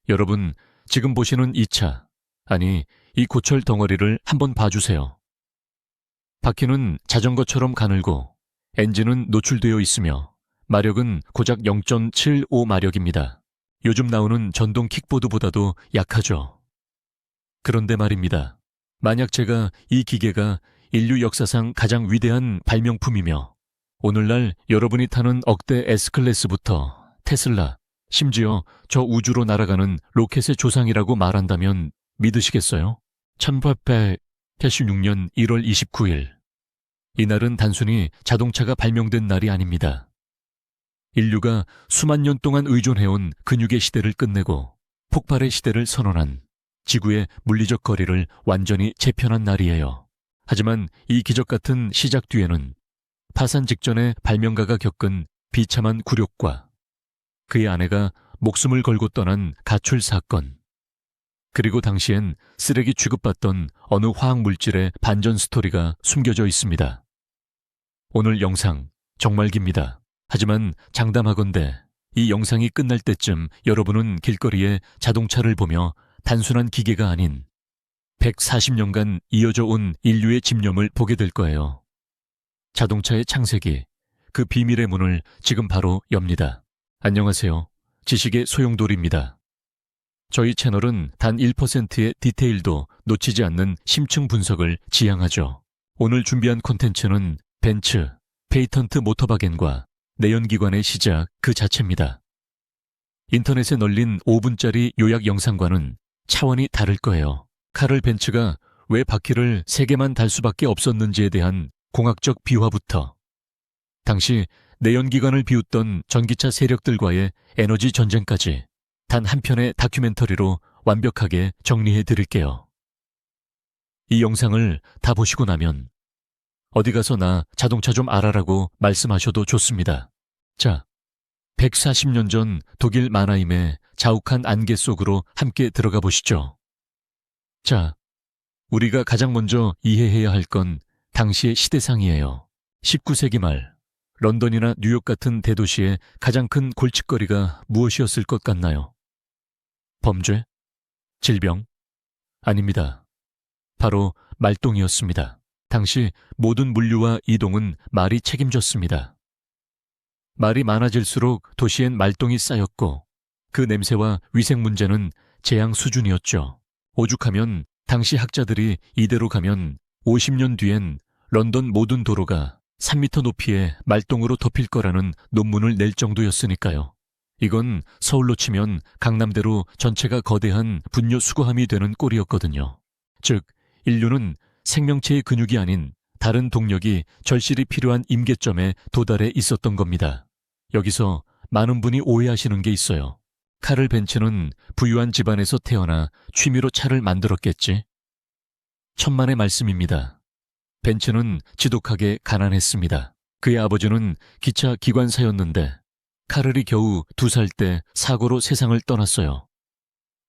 여러분, 지금 보시는 이 차, 아니, 이 고철 덩어리를 한번 봐주세요. 바퀴는 자전거처럼 가늘고 엔진은 노출되어 있으며 마력은 고작 0.75마력입니다. 요즘 나오는 전동 킥보드보다도 약하죠. 그런데 말입니다. 만약 제가 이 기계가 인류 역사상 가장 위대한 발명품이며 오늘날 여러분이 타는 억대 S클래스부터 테슬라, 심지어 저 우주로 날아가는 로켓의 조상이라고 말한다면 믿으시겠어요? 1886년 1월 29일. 이날은 단순히 자동차가 발명된 날이 아닙니다. 인류가 수만 년 동안 의존해온 근육의 시대를 끝내고 폭발의 시대를 선언한 지구의 물리적 거리를 완전히 재편한 날이에요. 하지만 이 기적 같은 시작 뒤에는 파산 직전에 발명가가 겪은 비참한 굴욕과 그의 아내가 목숨을 걸고 떠난 가출 사건, 그리고 당시엔 쓰레기 취급받던 어느 화학물질의 반전 스토리가 숨겨져 있습니다. 오늘 영상 정말 깁니다. 하지만 장담하건대 이 영상이 끝날 때쯤 여러분은 길거리에 자동차를 보며 단순한 기계가 아닌 140년간 이어져 온 인류의 집념을 보게 될 거예요. 자동차의 창세기, 그 비밀의 문을 지금 바로 엽니다. 안녕하세요. 지식의 소용돌이입니다. 저희 채널은 단 1%의 디테일도 놓치지 않는 심층 분석을 지향하죠. 오늘 준비한 콘텐츠는 벤츠, 페이턴트 모터바겐과 내연기관의 시작 그 자체입니다. 인터넷에 널린 5분짜리 요약 영상과는 차원이 다를 거예요. 카를 벤츠가 왜 바퀴를 3개만 달 수밖에 없었는지에 대한 공학적 비화부터 당시 내연기관을 비웃던 전기차 세력들과의 에너지 전쟁까지 단 한 편의 다큐멘터리로 완벽하게 정리해 드릴게요. 이 영상을 다 보시고 나면 어디 가서 나 자동차 좀 알아라고 말씀하셔도 좋습니다. 자, 140년 전 독일 마나임의 자욱한 안개 속으로 함께 들어가 보시죠. 자, 우리가 가장 먼저 이해해야 할 건 당시의 시대상이에요. 19세기 말 런던이나 뉴욕 같은 대도시의 가장 큰 골칫거리가 무엇이었을 것 같나요? 범죄? 질병? 아닙니다. 바로 말똥이었습니다. 당시 모든 물류와 이동은 말이 책임졌습니다. 말이 많아질수록 도시엔 말똥이 쌓였고 그 냄새와 위생 문제는 재앙 수준이었죠. 오죽하면 당시 학자들이 이대로 가면 50년 뒤엔 런던 모든 도로가 3m 높이의 말똥으로 덮일 거라는 논문을 낼 정도였으니까요. 이건 서울로 치면 강남대로 전체가 거대한 분뇨 수거함이 되는 꼴이었거든요. 즉, 인류는 생명체의 근육이 아닌 다른 동력이 절실히 필요한 임계점에 도달해 있었던 겁니다. 여기서 많은 분이 오해하시는 게 있어요. 카를 벤츠는 부유한 집안에서 태어나 취미로 차를 만들었겠지? 천만의 말씀입니다. 벤츠는 지독하게 가난했습니다. 그의 아버지는 기차 기관사였는데 카를이 겨우 2살 때 사고로 세상을 떠났어요.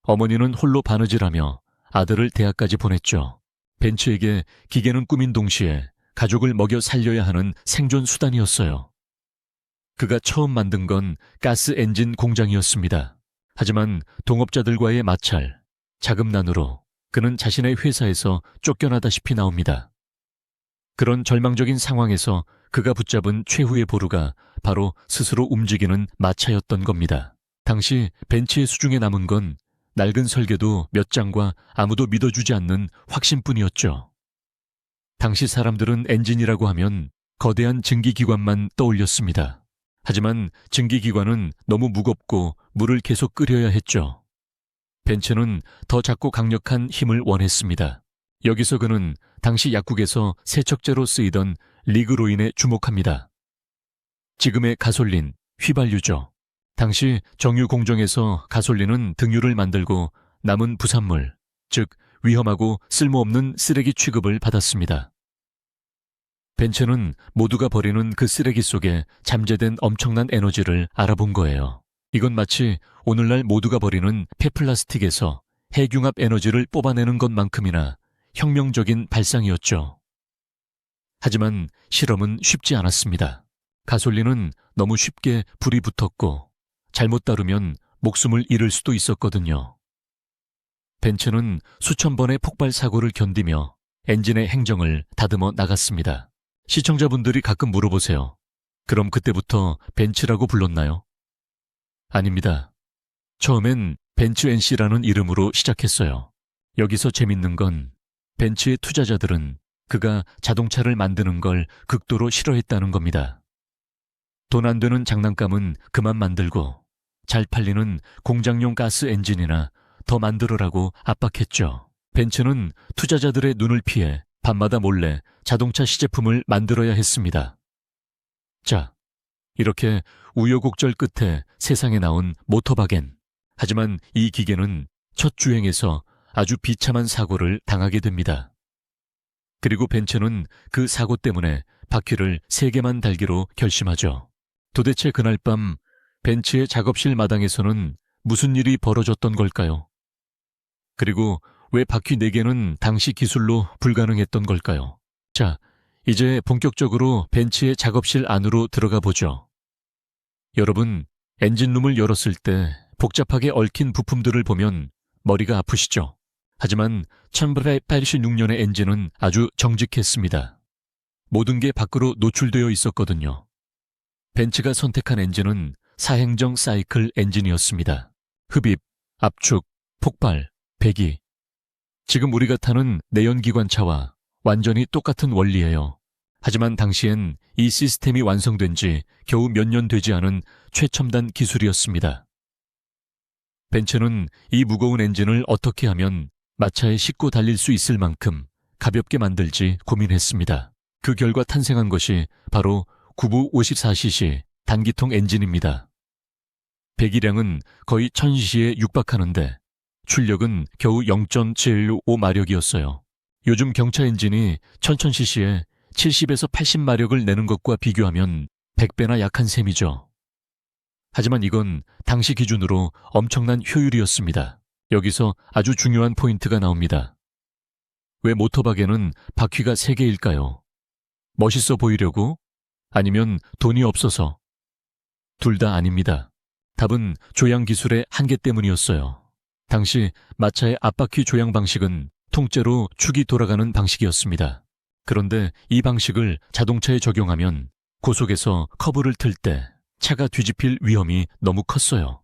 어머니는 홀로 바느질하며 아들을 대학까지 보냈죠. 벤츠에게 기계는 꿈인 동시에 가족을 먹여 살려야 하는 생존 수단이었어요. 그가 처음 만든 건 가스 엔진 공장이었습니다. 하지만 동업자들과의 마찰, 자금난으로 그는 자신의 회사에서 쫓겨나다시피 나옵니다. 그런 절망적인 상황에서 그가 붙잡은 최후의 보루가 바로 스스로 움직이는 마차였던 겁니다. 당시 벤츠의 수중에 남은 건 낡은 설계도 몇 장과 아무도 믿어주지 않는 확신뿐이었죠. 당시 사람들은 엔진이라고 하면 거대한 증기기관만 떠올렸습니다. 하지만 증기기관은 너무 무겁고 물을 계속 끓여야 했죠. 벤츠는 더 작고 강력한 힘을 원했습니다. 여기서 그는 당시 약국에서 세척제로 쓰이던 리그로인에 주목합니다. 지금의 가솔린, 휘발유죠. 당시 정유 공정에서 가솔린은 등유를 만들고 남은 부산물, 즉 위험하고 쓸모없는 쓰레기 취급을 받았습니다. 벤츠는 모두가 버리는 그 쓰레기 속에 잠재된 엄청난 에너지를 알아본 거예요. 이건 마치 오늘날 모두가 버리는 폐플라스틱에서 핵융합 에너지를 뽑아내는 것만큼이나 혁명적인 발상이었죠. 하지만 실험은 쉽지 않았습니다. 가솔린은 너무 쉽게 불이 붙었고 잘못 다루면 목숨을 잃을 수도 있었거든요. 벤츠는 수천 번의 폭발 사고를 견디며 엔진의 행정을 다듬어 나갔습니다. 시청자분들이 가끔 물어보세요. 그럼 그때부터 벤츠라고 불렀나요? 아닙니다. 처음엔 벤츠 NC라는 이름으로 시작했어요. 여기서 재밌는 건 벤츠의 투자자들은 그가 자동차를 만드는 걸 극도로 싫어했다는 겁니다. 돈 안 되는 장난감은 그만 만들고 잘 팔리는 공장용 가스 엔진이나 더 만들어라고 압박했죠. 벤츠는 투자자들의 눈을 피해 밤마다 몰래 자동차 시제품을 만들어야 했습니다. 자, 이렇게 우여곡절 끝에 세상에 나온 모터바겐. 하지만 이 기계는 첫 주행에서 아주 비참한 사고를 당하게 됩니다. 그리고 벤츠는 그 사고 때문에 바퀴를 3개만 달기로 결심하죠. 도대체 그날 밤 벤츠의 작업실 마당에서는 무슨 일이 벌어졌던 걸까요? 그리고 왜 바퀴 4개는 당시 기술로 불가능했던 걸까요? 자, 이제 본격적으로 벤츠의 작업실 안으로 들어가 보죠. 여러분, 엔진룸을 열었을 때 복잡하게 얽힌 부품들을 보면 머리가 아프시죠? 하지만 1886년의 엔진은 아주 정직했습니다. 모든 게 밖으로 노출되어 있었거든요. 벤츠가 선택한 엔진은 사행정 사이클 엔진이었습니다. 흡입, 압축, 폭발, 배기. 지금 우리가 타는 내연기관차와 완전히 똑같은 원리예요. 하지만 당시엔 이 시스템이 완성된 지 겨우 몇 년 되지 않은 최첨단 기술이었습니다. 벤츠는 이 무거운 엔진을 어떻게 하면 마차에 싣고 달릴 수 있을 만큼 가볍게 만들지 고민했습니다. 그 결과 탄생한 것이 바로 9부 54cc 단기통 엔진입니다. 배기량은 거의 1000cc에 육박하는데 출력은 겨우 0.715마력이었어요. 요즘 경차 엔진이 1000cc에 70에서 80마력을 내는 것과 비교하면 100배나 약한 셈이죠. 하지만 이건 당시 기준으로 엄청난 효율이었습니다. 여기서 아주 중요한 포인트가 나옵니다. 왜 모터바겐은 바퀴가 3개일까요? 멋있어 보이려고? 아니면 돈이 없어서? 둘 다 아닙니다. 답은 조향 기술의 한계 때문이었어요. 당시 마차의 앞바퀴 조향 방식은 통째로 축이 돌아가는 방식이었습니다. 그런데 이 방식을 자동차에 적용하면 고속에서 커브를 틀 때 차가 뒤집힐 위험이 너무 컸어요.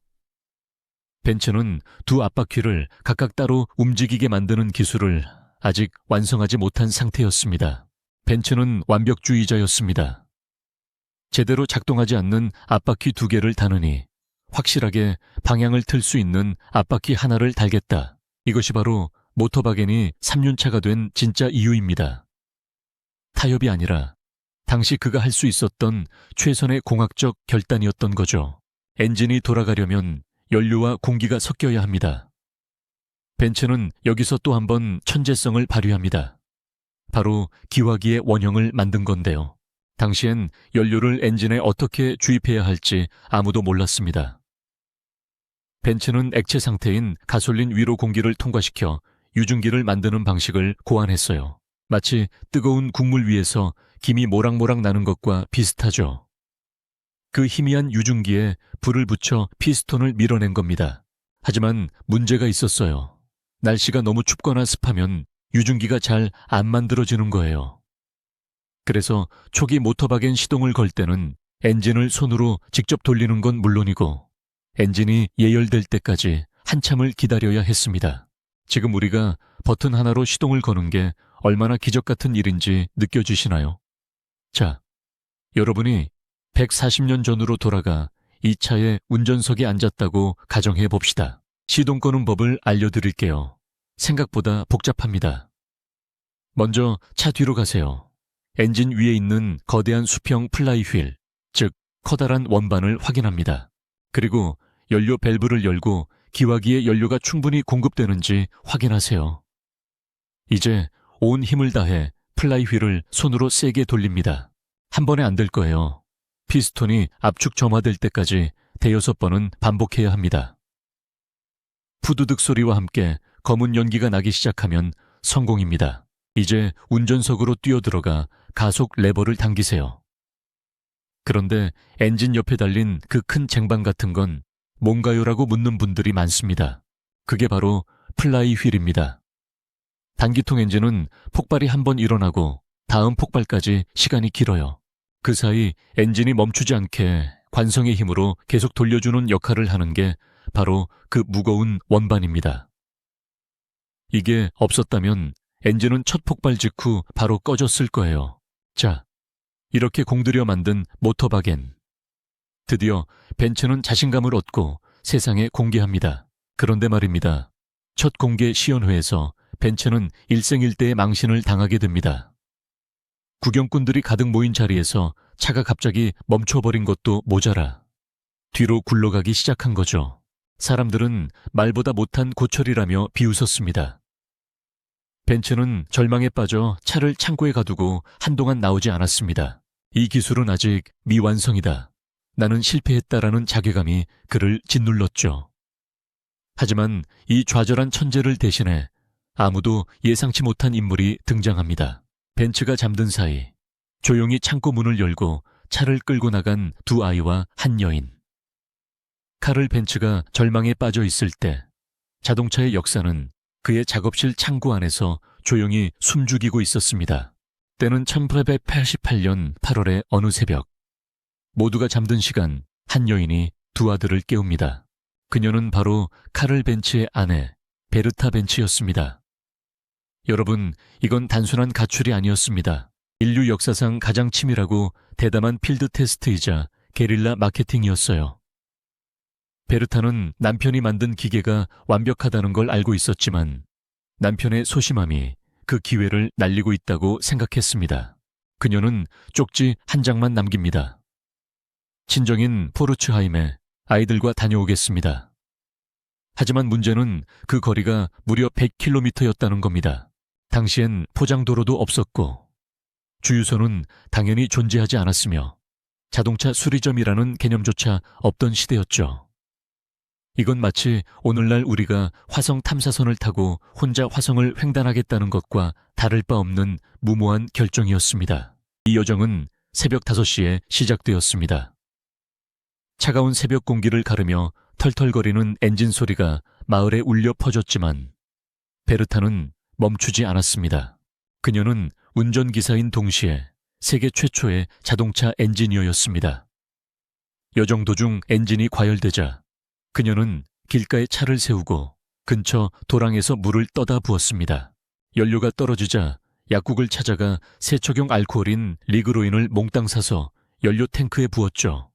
벤츠는 두 앞바퀴를 각각 따로 움직이게 만드는 기술을 아직 완성하지 못한 상태였습니다. 벤츠는 완벽주의자였습니다. 제대로 작동하지 않는 앞바퀴 2개를 다느니 확실하게 방향을 틀 수 있는 앞바퀴 하나를 달겠다. 이것이 바로 모터바겐이 3륜차가 된 진짜 이유입니다. 타협이 아니라 당시 그가 할 수 있었던 최선의 공학적 결단이었던 거죠. 엔진이 돌아가려면 연료와 공기가 섞여야 합니다. 벤츠는 여기서 또 한 번 천재성을 발휘합니다. 바로 기화기의 원형을 만든 건데요. 당시엔 연료를 엔진에 어떻게 주입해야 할지 아무도 몰랐습니다. 벤츠는 액체 상태인 가솔린 위로 공기를 통과시켜 유증기를 만드는 방식을 고안했어요. 마치 뜨거운 국물 위에서 김이 모락모락 나는 것과 비슷하죠. 그 희미한 유증기에 불을 붙여 피스톤을 밀어낸 겁니다. 하지만 문제가 있었어요. 날씨가 너무 춥거나 습하면 유증기가 잘 안 만들어지는 거예요. 그래서 초기 모터바겐 시동을 걸 때는 엔진을 손으로 직접 돌리는 건 물론이고 엔진이 예열될 때까지 한참을 기다려야 했습니다. 지금 우리가 버튼 하나로 시동을 거는 게 얼마나 기적 같은 일인지 느껴지시나요? 자, 여러분이 140년 전으로 돌아가 이 차에 운전석에 앉았다고 가정해 봅시다. 시동 거는 법을 알려드릴게요. 생각보다 복잡합니다. 먼저 차 뒤로 가세요. 엔진 위에 있는 거대한 수평 플라이 휠, 즉 커다란 원반을 확인합니다. 그리고 연료 밸브를 열고 기화기에 연료가 충분히 공급되는지 확인하세요. 이제 온 힘을 다해 플라이 휠을 손으로 세게 돌립니다. 한 번에 안 될 거예요. 피스톤이 압축 점화될 때까지 5번은 반복해야 합니다. 푸드득 소리와 함께 검은 연기가 나기 시작하면 성공입니다. 이제 운전석으로 뛰어들어가 가속 레버를 당기세요. 그런데 엔진 옆에 달린 그 큰 쟁반 같은 건 뭔가요라고 묻는 분들이 많습니다. 그게 바로 플라이 휠입니다. 단기통 엔진은 폭발이 한번 일어나고 다음 폭발까지 시간이 길어요. 그 사이 엔진이 멈추지 않게 관성의 힘으로 계속 돌려주는 역할을 하는 게 바로 그 무거운 원반입니다. 이게 없었다면 엔진은 첫 폭발 직후 바로 꺼졌을 거예요. 자, 이렇게 공들여 만든 모터바겐. 드디어 벤츠는 자신감을 얻고 세상에 공개합니다. 그런데 말입니다. 첫 공개 시연회에서 벤츠는 일생일대의 망신을 당하게 됩니다. 구경꾼들이 가득 모인 자리에서 차가 갑자기 멈춰버린 것도 모자라 뒤로 굴러가기 시작한 거죠. 사람들은 말보다 못한 고철이라며 비웃었습니다. 벤츠는 절망에 빠져 차를 창고에 가두고 한동안 나오지 않았습니다. 이 기술은 아직 미완성이다. 나는 실패했다라는 자괴감이 그를 짓눌렀죠. 하지만 이 좌절한 천재를 대신해 아무도 예상치 못한 인물이 등장합니다. 벤츠가 잠든 사이 조용히 창고 문을 열고 차를 끌고 나간 두 아이와 한 여인. 카를 벤츠가 절망에 빠져 있을 때 자동차의 역사는 그의 작업실 창고 안에서 조용히 숨죽이고 있었습니다. 때는 1888년 8월의 어느 새벽. 모두가 잠든 시간 한 여인이 두 아들을 깨웁니다. 그녀는 바로 카를 벤츠의 아내 베르타 벤츠였습니다. 여러분, 이건 단순한 가출이 아니었습니다. 인류 역사상 가장 치밀하고 대담한 필드 테스트이자 게릴라 마케팅이었어요. 베르타는 남편이 만든 기계가 완벽하다는 걸 알고 있었지만 남편의 소심함이 그 기회를 날리고 있다고 생각했습니다. 그녀는 쪽지 한 장만 남깁니다. 친정인 포르츠하임에 아이들과 다녀오겠습니다. 하지만 문제는 그 거리가 무려 100km였다는 겁니다. 당시엔 포장도로도 없었고 주유소는 당연히 존재하지 않았으며 자동차 수리점이라는 개념조차 없던 시대였죠. 이건 마치 오늘날 우리가 화성 탐사선을 타고 혼자 화성을 횡단하겠다는 것과 다를 바 없는 무모한 결정이었습니다. 이 여정은 새벽 5시에 시작되었습니다. 차가운 새벽 공기를 가르며 털털거리는 엔진 소리가 마을에 울려 퍼졌지만 베르타는 멈추지 않았습니다. 그녀는 운전기사인 동시에 세계 최초의 자동차 엔지니어였습니다. 여정 도중 엔진이 과열되자 그녀는 길가에 차를 세우고 근처 도랑에서 물을 떠다 부었습니다. 연료가 떨어지자 약국을 찾아가 세척용 알코올인 리그로인을 몽땅 사서 연료 탱크에 부었죠.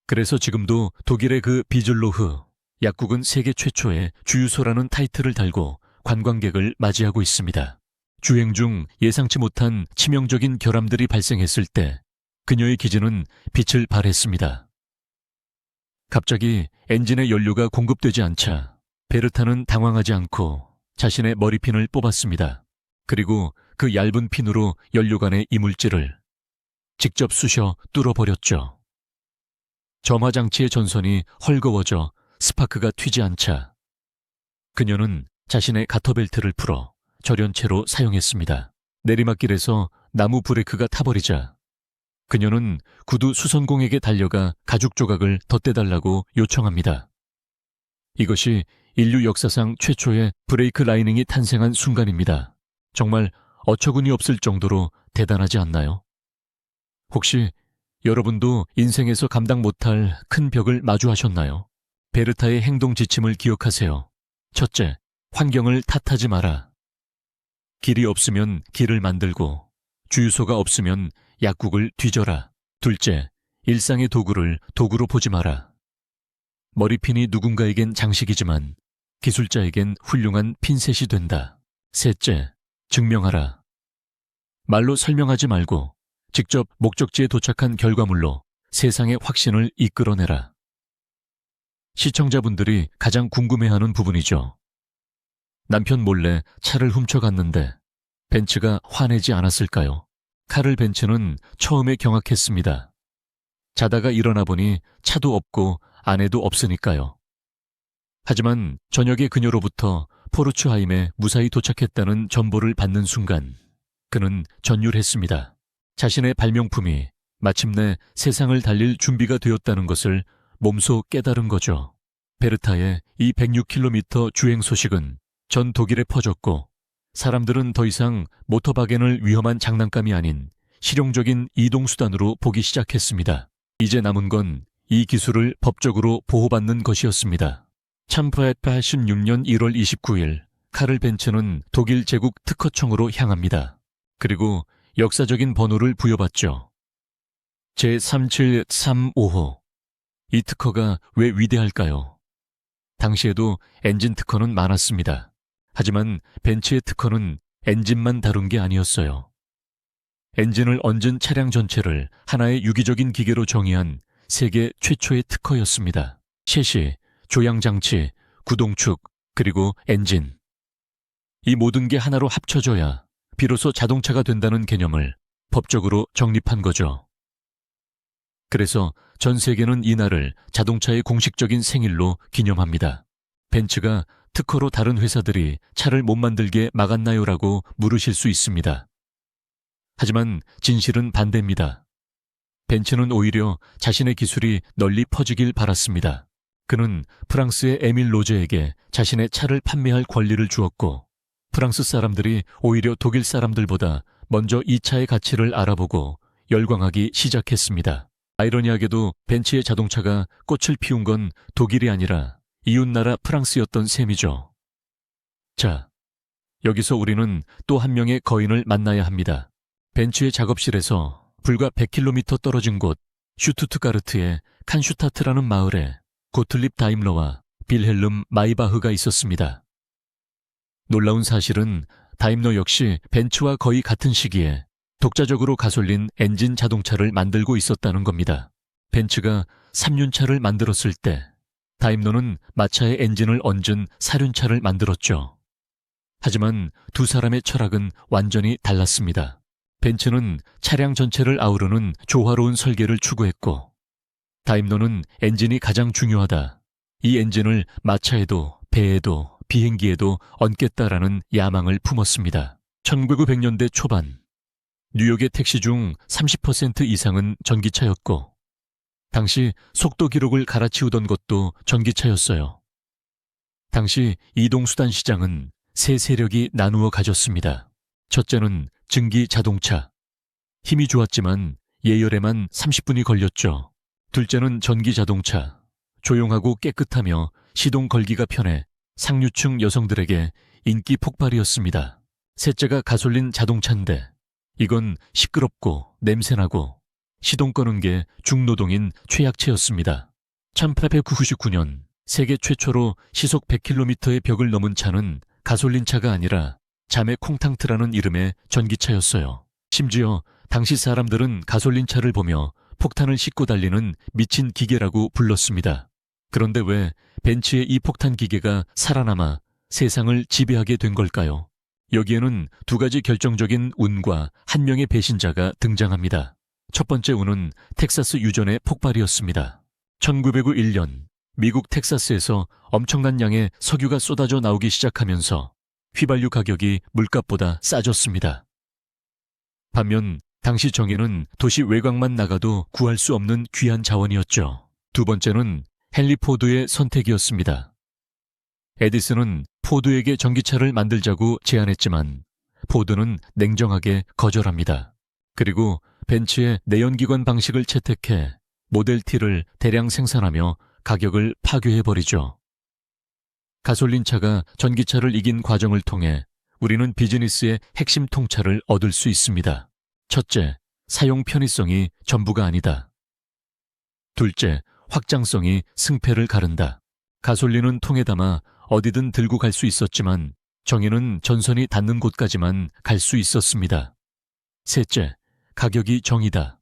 그래서 지금도 독일의 그 비즐로흐 약국은 세계 최초의 주유소라는 타이틀을 달고 관광객을 맞이하고 있습니다. 주행 중 예상치 못한 치명적인 결함들이 발생했을 때 그녀의 기지는 빛을 발했습니다. 갑자기 엔진의 연료가 공급되지 않자 베르타는 당황하지 않고 자신의 머리핀을 뽑았습니다. 그리고 그 얇은 핀으로 연료관의 이물질을 직접 쑤셔 뚫어버렸죠. 점화장치의 전선이 헐거워져 스파크가 튀지 않자 그녀는 자신의 가터벨트를 풀어 절연체로 사용했습니다. 내리막길에서 나무 브레이크가 타버리자 그녀는 구두 수선공에게 달려가 가죽 조각을 덧대달라고 요청합니다. 이것이 인류 역사상 최초의 브레이크 라이닝이 탄생한 순간입니다. 정말 어처구니 없을 정도로 대단하지 않나요? 혹시 여러분도 인생에서 감당 못할 큰 벽을 마주하셨나요? 베르타의 행동 지침을 기억하세요. 첫째, 환경을 탓하지 마라. 길이 없으면 길을 만들고 주유소가 없으면 약국을 뒤져라. 둘째, 일상의 도구를 도구로 보지 마라. 머리핀이 누군가에겐 장식이지만 기술자에겐 훌륭한 핀셋이 된다. 셋째, 증명하라. 말로 설명하지 말고 직접 목적지에 도착한 결과물로 세상의 확신을 이끌어내라. 시청자분들이 가장 궁금해하는 부분이죠. 남편 몰래 차를 훔쳐갔는데 벤츠가 화내지 않았을까요? 카를 벤츠는 처음에 경악했습니다. 자다가 일어나 보니 차도 없고 아내도 없으니까요. 하지만 저녁에 그녀로부터 포르츠하임에 무사히 도착했다는 전보를 받는 순간 그는 전율했습니다. 자신의 발명품이 마침내 세상을 달릴 준비가 되었다는 것을 몸소 깨달은 거죠. 베르타의 이 106km 주행 소식은 전 독일에 퍼졌고 사람들은 더 이상 모터바겐을 위험한 장난감이 아닌 실용적인 이동수단으로 보기 시작했습니다. 이제 남은 건 이 기술을 법적으로 보호받는 것이었습니다. 1886년 1월 29일 카를 벤츠는 독일 제국 특허청으로 향합니다. 그리고 역사적인 번호를 부여받죠. 제37355호. 이 특허가 왜 위대할까요? 당시에도 엔진 특허는 많았습니다. 하지만 벤츠의 특허는 엔진만 다룬 게 아니었어요. 엔진을 얹은 차량 전체를 하나의 유기적인 기계로 정의한 세계 최초의 특허였습니다. 셰시, 조향장치, 구동축, 그리고 엔진. 이 모든 게 하나로 합쳐져야 비로소 자동차가 된다는 개념을 법적으로 정립한 거죠. 그래서 전 세계는 이날을 자동차의 공식적인 생일로 기념합니다. 벤츠가 특허로 다른 회사들이 차를 못 만들게 막았나요라고 물으실 수 있습니다. 하지만 진실은 반대입니다. 벤츠는 오히려 자신의 기술이 널리 퍼지길 바랐습니다. 그는 프랑스의 에밀 로제에게 자신의 차를 판매할 권리를 주었고 프랑스 사람들이 오히려 독일 사람들보다 먼저 이 차의 가치를 알아보고 열광하기 시작했습니다. 아이러니하게도 벤츠의 자동차가 꽃을 피운 건 독일이 아니라 이웃나라 프랑스였던 셈이죠. 자, 여기서 우리는 또 한 명의 거인을 만나야 합니다. 벤츠의 작업실에서 불과 100km 떨어진 곳 슈투트가르트의 칸슈타트라는 마을에 고틀립 다임러와 빌헬름 마이바흐가 있었습니다. 놀라운 사실은 다임러 역시 벤츠와 거의 같은 시기에 독자적으로 가솔린 엔진 자동차를 만들고 있었다는 겁니다. 벤츠가 3륜차를 만들었을 때 다임러는 마차의 엔진을 얹은 4륜차를 만들었죠. 하지만 두 사람의 철학은 완전히 달랐습니다. 벤츠는 차량 전체를 아우르는 조화로운 설계를 추구했고 다임러는 엔진이 가장 중요하다. 이 엔진을 마차에도 배에도 비행기에도 얹겠다라는 야망을 품었습니다. 1900년대 초반 뉴욕의 택시 중 30% 이상은 전기차였고 당시 속도 기록을 갈아치우던 것도 전기차였어요. 당시 이동수단 시장은 세 세력이 나누어 가졌습니다. 첫째는 증기 자동차. 힘이 좋았지만 예열에만 30분이 걸렸죠. 둘째는 전기 자동차. 조용하고 깨끗하며 시동 걸기가 편해 상류층 여성들에게 인기 폭발이었습니다. 셋째가 가솔린 자동차인데 이건 시끄럽고 냄새나고 시동 끄는 게 중노동인 최약체였습니다. 1899년 세계 최초로 시속 100km의 벽을 넘은 차는 가솔린 차가 아니라 자매 콩탕트라는 이름의 전기차였어요. 심지어 당시 사람들은 가솔린 차를 보며 폭탄을 싣고 달리는 미친 기계라고 불렀습니다. 그런데 왜 벤츠의 이 폭탄 기계가 살아남아 세상을 지배하게 된 걸까요? 여기에는 두 가지 결정적인 운과 한 명의 배신자가 등장합니다. 첫 번째 운은 텍사스 유전의 폭발이었습니다. 1901년 미국 텍사스에서 엄청난 양의 석유가 쏟아져 나오기 시작하면서 휘발유 가격이 물값보다 싸졌습니다. 반면 당시 정의는 도시 외곽만 나가도 구할 수 없는 귀한 자원이었죠. 두 번째는 헨리 포드의 선택이었습니다. 에디슨은 포드에게 전기차를 만들자고 제안했지만 포드는 냉정하게 거절합니다. 그리고 벤츠의 내연기관 방식을 채택해 모델 T를 대량 생산하며 가격을 파괴해버리죠. 가솔린차가 전기차를 이긴 과정을 통해 우리는 비즈니스의 핵심 통찰을 얻을 수 있습니다. 첫째, 사용 편의성이 전부가 아니다. 둘째, 확장성이 승패를 가른다. 가솔린은 통에 담아 어디든 들고 갈 수 있었지만 정의는 전선이 닿는 곳까지만 갈 수 있었습니다. 셋째, 가격이 정의다.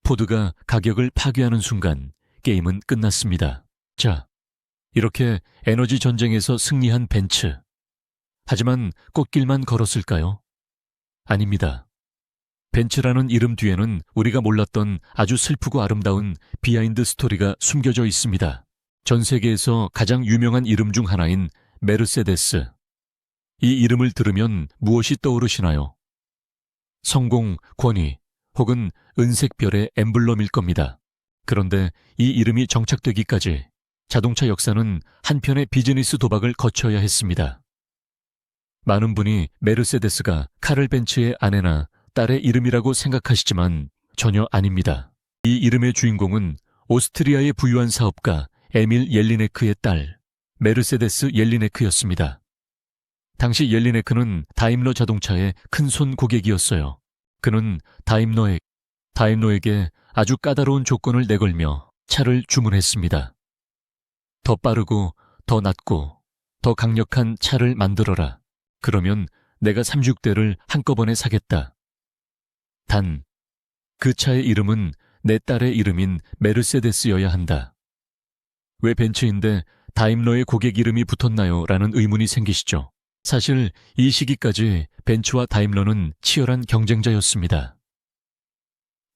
포드가 가격을 파괴하는 순간 게임은 끝났습니다. 자, 이렇게 에너지 전쟁에서 승리한 벤츠. 하지만 꽃길만 걸었을까요? 아닙니다. 벤츠라는 이름 뒤에는 우리가 몰랐던 아주 슬프고 아름다운 비하인드 스토리가 숨겨져 있습니다. 전 세계에서 가장 유명한 이름 중 하나인 메르세데스. 이 이름을 들으면 무엇이 떠오르시나요? 성공, 권위, 혹은 은색 별의 엠블럼일 겁니다. 그런데 이 이름이 정착되기까지 자동차 역사는 한편의 비즈니스 도박을 거쳐야 했습니다. 많은 분이 메르세데스가 카를 벤츠의 아내나 딸의 이름이라고 생각하시지만 전혀 아닙니다. 이 이름의 주인공은 오스트리아의 부유한 사업가 에밀 옐리네크의 딸 메르세데스 옐리네크였습니다. 당시 옐리네크는 다임러 자동차의 큰손 고객이었어요. 그는 다임러에게 아주 까다로운 조건을 내걸며 차를 주문했습니다. 더 빠르고 더 낫고 더 강력한 차를 만들어라. 그러면 내가 36대를 한꺼번에 사겠다. 단, 그 차의 이름은 내 딸의 이름인 메르세데스여야 한다. 왜 벤츠인데 다임러의 고객 이름이 붙었나요? 라는 의문이 생기시죠. 사실 이 시기까지 벤츠와 다임러는 치열한 경쟁자였습니다.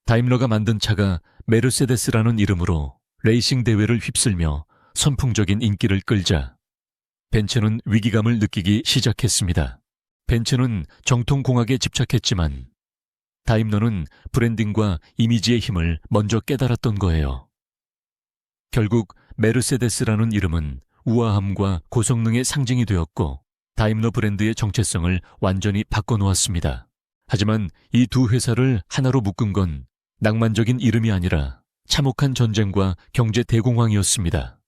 다임러가 만든 차가 메르세데스라는 이름으로 레이싱 대회를 휩쓸며 선풍적인 인기를 끌자 벤츠는 위기감을 느끼기 시작했습니다. 벤츠는 정통공학에 집착했지만 다임러는 브랜딩과 이미지의 힘을 먼저 깨달았던 거예요. 결국 메르세데스라는 이름은 우아함과 고성능의 상징이 되었고 다임러 브랜드의 정체성을 완전히 바꿔놓았습니다. 하지만 이 두 회사를 하나로 묶은 건 낭만적인 이름이 아니라 참혹한 전쟁과 경제 대공황이었습니다.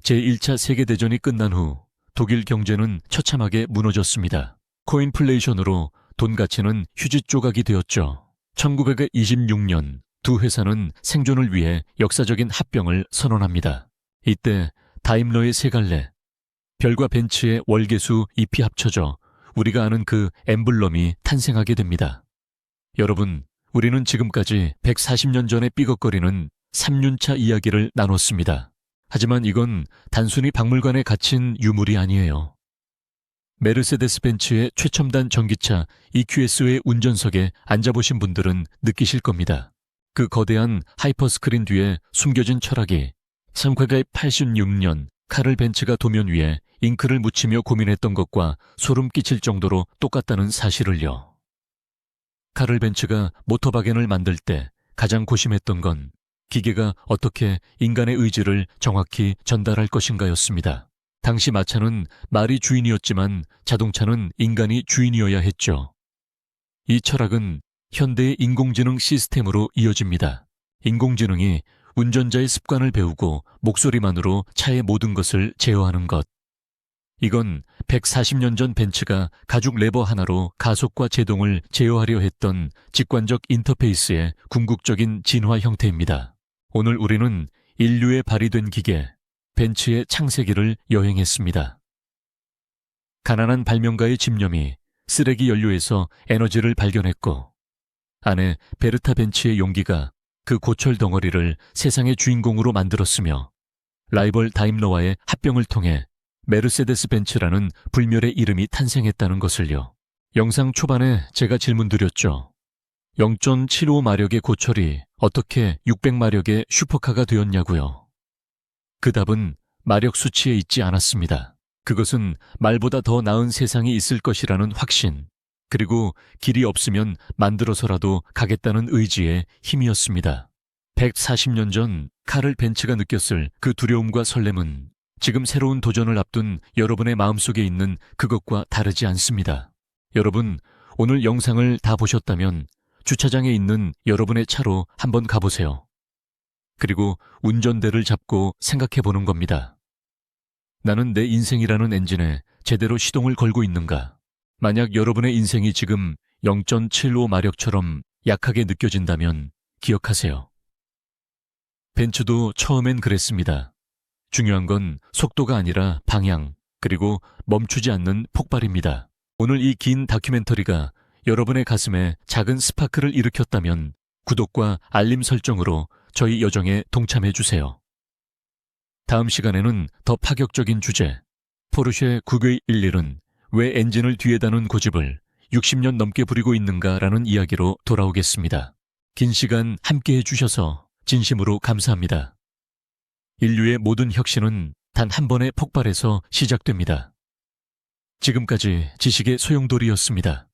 제1차 세계대전이 끝난 후 독일 경제는 처참하게 무너졌습니다. 코인플레이션으로 돈 가치는 휴지 조각이 되었죠. 1926년 두 회사는 생존을 위해 역사적인 합병을 선언합니다. 이때 다임러의 세 갈래, 별과 벤츠의 월계수 잎이 합쳐져 우리가 아는 그 엠블럼이 탄생하게 됩니다. 여러분, 우리는 지금까지 140년 전에 삐걱거리는 3륜차 이야기를 나눴습니다. 하지만 이건 단순히 박물관에 갇힌 유물이 아니에요. 메르세데스 벤츠의 최첨단 전기차 EQS의 운전석에 앉아보신 분들은 느끼실 겁니다. 그 거대한 하이퍼스크린 뒤에 숨겨진 철학이 1986년 카를 벤츠가 도면 위에 잉크를 묻히며 고민했던 것과 소름 끼칠 정도로 똑같다는 사실을요. 카를 벤츠가 모터바겐을 만들 때 가장 고심했던 건 기계가 어떻게 인간의 의지를 정확히 전달할 것인가였습니다. 당시 마차는 말이 주인이었지만 자동차는 인간이 주인이어야 했죠. 이 철학은 현대의 인공지능 시스템으로 이어집니다. 인공지능이 운전자의 습관을 배우고 목소리만으로 차의 모든 것을 제어하는 것. 이건 140년 전 벤츠가 가죽 레버 하나로 가속과 제동을 제어하려 했던 직관적 인터페이스의 궁극적인 진화 형태입니다. 오늘 우리는 인류의 발휘된 기계, 벤츠의 창세기를 여행했습니다. 가난한 발명가의 집념이 쓰레기 연료에서 에너지를 발견했고 아내 베르타 벤츠의 용기가 그 고철 덩어리를 세상의 주인공으로 만들었으며 라이벌 다임러와의 합병을 통해 메르세데스 벤츠라는 불멸의 이름이 탄생했다는 것을요. 영상 초반에 제가 질문드렸죠. 0.75마력의 고철이 어떻게 600마력의 슈퍼카가 되었냐고요. 그 답은 마력 수치에 있지 않았습니다. 그것은 말보다 더 나은 세상이 있을 것이라는 확신, 그리고 길이 없으면 만들어서라도 가겠다는 의지의 힘이었습니다. 140년 전 카를 벤츠가 느꼈을 그 두려움과 설렘은 지금 새로운 도전을 앞둔 여러분의 마음속에 있는 그것과 다르지 않습니다. 여러분, 오늘 영상을 다 보셨다면 주차장에 있는 여러분의 차로 한번 가보세요. 그리고 운전대를 잡고 생각해 보는 겁니다. 나는 내 인생이라는 엔진에 제대로 시동을 걸고 있는가? 만약 여러분의 인생이 지금 0.75마력처럼 약하게 느껴진다면 기억하세요. 벤츠도 처음엔 그랬습니다. 중요한 건 속도가 아니라 방향, 그리고 멈추지 않는 폭발입니다. 오늘 이 긴 다큐멘터리가 여러분의 가슴에 작은 스파크를 일으켰다면 구독과 알림 설정으로 저희 여정에 동참해 주세요. 다음 시간에는 더 파격적인 주제, 포르쉐 911은 왜 엔진을 뒤에 다는 고집을 60년 넘게 부리고 있는가라는 이야기로 돌아오겠습니다. 긴 시간 함께해 주셔서 진심으로 감사합니다. 인류의 모든 혁신은 단 한 번의 폭발에서 시작됩니다. 지금까지 지식의 소용돌이였습니다.